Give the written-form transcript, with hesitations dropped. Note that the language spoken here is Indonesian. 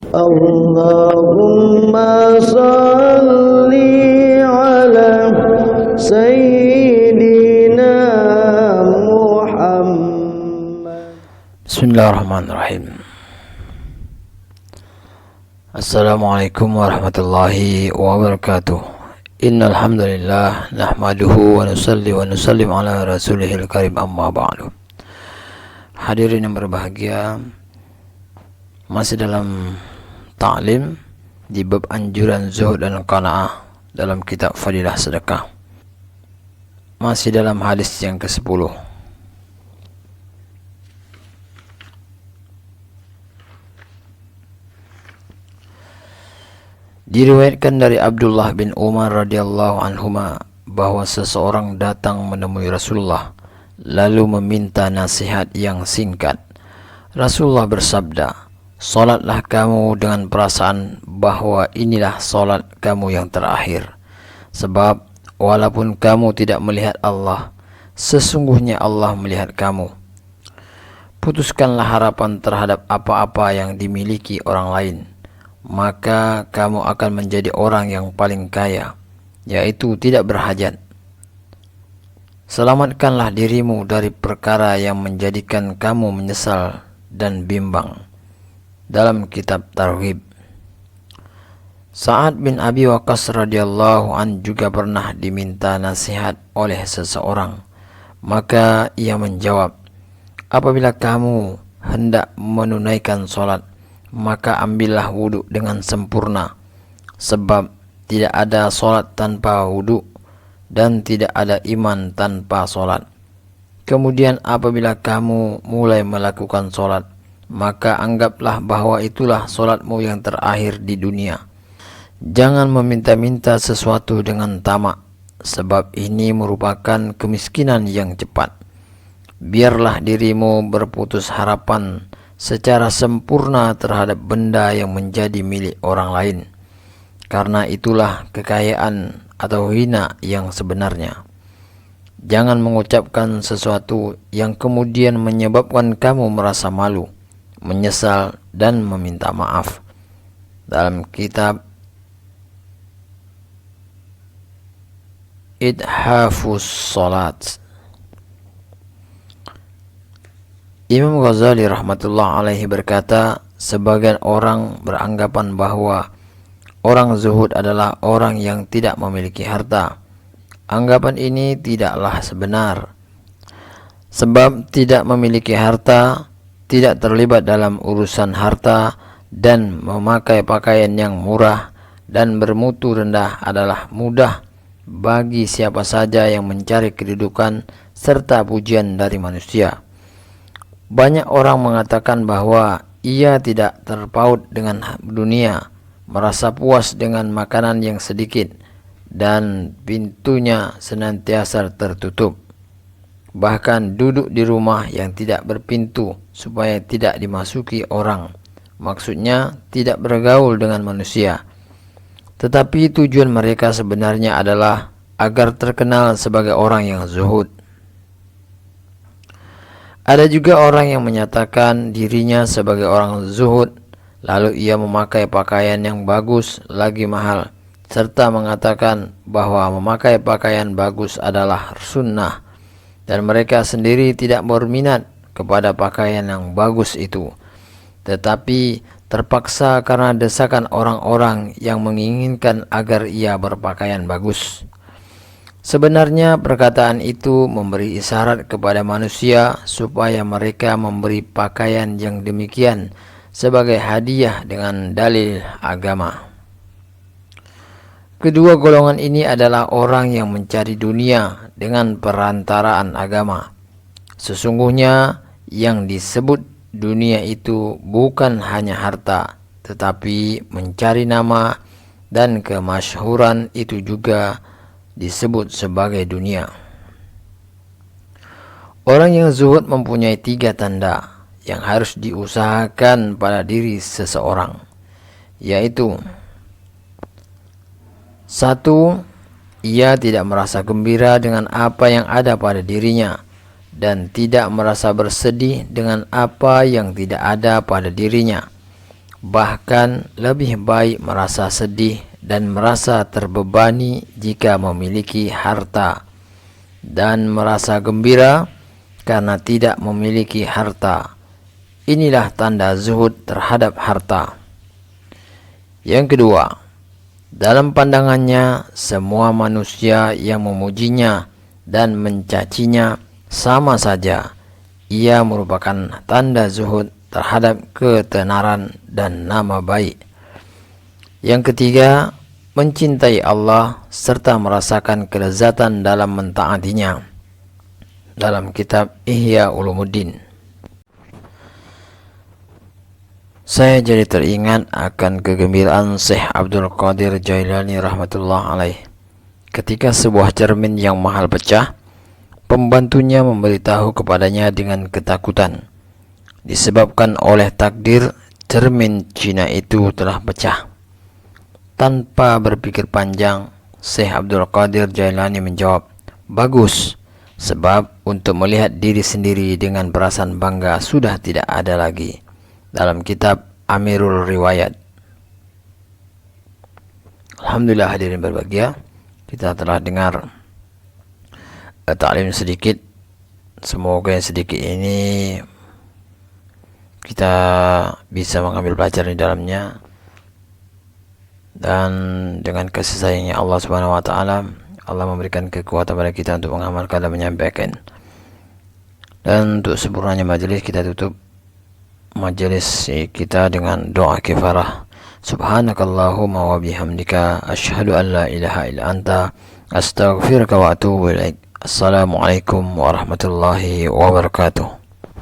Allahumma salli ala Sayyidina Muhammad. Bismillahirrahmanirrahim. Assalamualaikum warahmatullahi wabarakatuh. Innal hamdalillah nahmaduhu wa nusalli wa nusallim ala rasulihil karim, amma ba'du. Hadirin yang berbahagia, masih dalam ta'lim di bab anjuran zuhud dan qanaah dalam kitab Fadilah Sedekah. Masih dalam hadis yang ke-10. Diriwayatkan dari Abdullah bin Umar radhiyallahu anhuma bahwa seseorang datang menemui Rasulullah lalu meminta nasihat yang singkat. Rasulullah bersabda, "Salatlah kamu dengan perasaan bahwa inilah salat kamu yang terakhir. Sebab walaupun kamu tidak melihat Allah, sesungguhnya Allah melihat kamu. Putuskanlah harapan terhadap apa-apa yang dimiliki orang lain, maka kamu akan menjadi orang yang paling kaya, yaitu tidak berhajat. Selamatkanlah dirimu dari perkara yang menjadikan kamu menyesal dan bimbang." Dalam kitab Targhib. Sa'ad bin Abi Waqqas radhiyallahu an juga pernah diminta nasihat oleh seseorang. Maka ia menjawab, "Apabila kamu hendak menunaikan salat, maka ambillah wudhu dengan sempurna, sebab tidak ada solat tanpa wudhu dan tidak ada iman tanpa solat. Kemudian apabila kamu mulai melakukan solat, maka anggaplah bahwa itulah solatmu yang terakhir di dunia. Jangan meminta-minta sesuatu dengan tamak, sebab ini merupakan kemiskinan yang cepat. Biarlah dirimu berputus harapan secara sempurna terhadap benda yang menjadi milik orang lain, karena itulah kekayaan atau hina yang sebenarnya. Jangan mengucapkan sesuatu yang kemudian menyebabkan kamu merasa malu, menyesal, dan meminta maaf." Dalam kitab Ithafus Salat. Imam Ghazali rahmatullah alaihi berkata, sebagian orang beranggapan bahwa orang zuhud adalah orang yang tidak memiliki harta. Anggapan ini tidaklah sebenar. Sebab tidak memiliki harta, tidak terlibat dalam urusan harta, dan memakai pakaian yang murah dan bermutu rendah adalah mudah bagi siapa saja yang mencari kedudukan serta pujian dari manusia. Banyak orang mengatakan bahwa ia tidak terpaut dengan dunia, merasa puas dengan makanan yang sedikit, dan pintunya senantiasa tertutup. Bahkan duduk di rumah yang tidak berpintu supaya tidak dimasuki orang. Maksudnya tidak bergaul dengan manusia. Tetapi tujuan mereka sebenarnya adalah agar terkenal sebagai orang yang zuhud. Ada juga orang yang menyatakan dirinya sebagai orang zuhud, lalu ia memakai pakaian yang bagus lagi mahal, serta mengatakan bahwa memakai pakaian bagus adalah sunnah, dan mereka sendiri tidak berminat kepada pakaian yang bagus itu, tetapi terpaksa karena desakan orang-orang yang menginginkan agar ia berpakaian bagus. Sebenarnya perkataan itu memberi isyarat kepada manusia supaya mereka memberi pakaian yang demikian sebagai hadiah dengan dalil agama. Kedua golongan ini adalah orang yang mencari dunia dengan perantaraan agama. Sesungguhnya yang disebut dunia itu bukan hanya harta, tetapi mencari nama dan kemasyhuran itu juga disebut sebagai dunia. Orang yang zuhud mempunyai 3 tanda yang harus diusahakan pada diri seseorang, yaitu 1. Ia tidak merasa gembira dengan apa yang ada pada dirinya dan tidak merasa bersedih dengan apa yang tidak ada pada dirinya. Bahkan lebih baik merasa sedih dan merasa terbebani jika memiliki harta, dan merasa gembira karena tidak memiliki harta. Inilah tanda zuhud terhadap harta. Yang kedua, dalam pandangannya semua manusia yang memujinya dan mencacinya sama saja. Ia merupakan tanda zuhud terhadap ketenaran dan nama baik. Yang ketiga, mencintai Allah serta merasakan kelezatan dalam mentaatinya. Dalam kitab Ihya Ulumuddin, saya jadi teringat akan kegembiraan Syekh Abdul Qadir Jailani rahmatullah alaih ketika sebuah cermin yang mahal pecah. Pembantunya memberitahu kepadanya dengan ketakutan, disebabkan oleh takdir cermin Cina itu telah pecah. Tanpa berpikir panjang, Syekh Abdul Qadir Jailani menjawab, "Bagus, sebab untuk melihat diri sendiri dengan perasaan bangga sudah tidak ada lagi." Dalam kitab Amirul Riwayat. Alhamdulillah hadirin berbahagia, kita telah dengar taklim sedikit. Semoga yang sedikit ini kita bisa mengambil pelajaran di dalamnya, dan dengan kasih sayangnya Allah Subhanahu wa taala, Allah memberikan kekuatan pada kita untuk mengamalkan dan menyampaikan. Dan untuk sempurnanya majelis, kita tutup majelis kita dengan doa kifarah. Subhanakallahumma wa bihamdika asyhadu an la ilaha illa anta astaghfiruka wa atubu ilaik. Assalamualaikum warahmatullahi wabarakatuh.